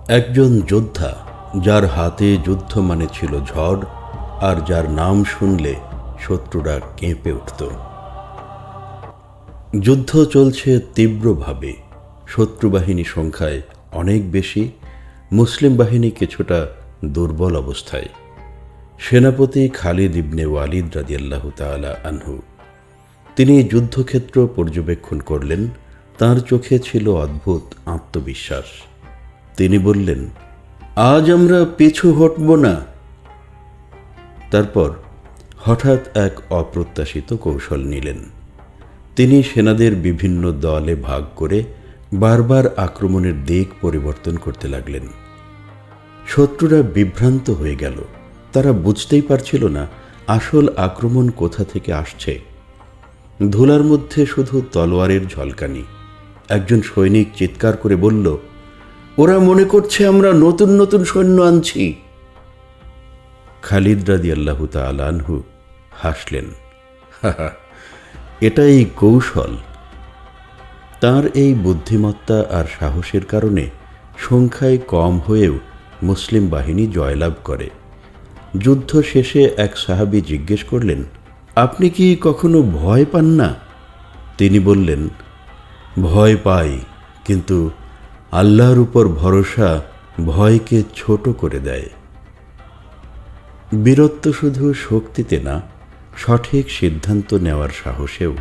একজন যোদ্ধা, যার হাতে যুদ্ধ মানে ছিল ঝড়, আর যার নাম শুনলে শত্রুরা কেঁপে উঠত। যুদ্ধ চলছে তীব্রভাবে। শত্রু বাহিনী সংখ্যায় অনেক বেশি, মুসলিম বাহিনী কিছুটা দুর্বল অবস্থায়। সেনাপতি খালিদ ইবনে ওয়ালিদ রাদিয়াল্লাহু তাআলা আনহু, তিনি যুদ্ধক্ষেত্র পর্যবেক্ষণ করলেন। তার চোখে ছিল অদ্ভুত আত্মবিশ্বাস। তিনি বললেন, আজ আমরা পিছু হটব না। তারপর হঠাৎ এক অপ্রত্যাশিত কৌশল নিলেন। তিনি সেনাদের বিভিন্ন দলে ভাগ করে বারবার আক্রমণের দিক পরিবর্তন করতে লাগলেন। শত্রুরা বিভ্রান্ত হয়ে গেল। তারা বুঝতেই পারছিল না আসল আক্রমণ কোথা থেকে আসছে। ধুলার মধ্যে শুধু তলোয়ারের ঝলকানি। একজন সৈনিক চিৎকার করে বলল, ওরা মনে করছে আমরা নতুন নতুন সৈন্য আনছি। খালিদ রাদিয়াল্লাহু তাআলা আনহু হাসলেন, হাহা, এটাই কৌশল। তার এই বুদ্ধিমত্তা আর সাহসের কারণে সংখ্যায় কম হয়েও মুসলিম বাহিনী জয়লাভ করে। যুদ্ধ শেষে এক সাহাবী জিজ্ঞেস করলেন, আপনি কি কখনো ভয় পান না? তিনি বললেন, ভয় পাই, কিন্তু আল্লাহর উপর ভরসা ভয়কে ছোট করে দেয়। বীরত্ব শুধু শক্তিতে না, সঠিক সিদ্ধান্ত নেওয়ার সাহসেও।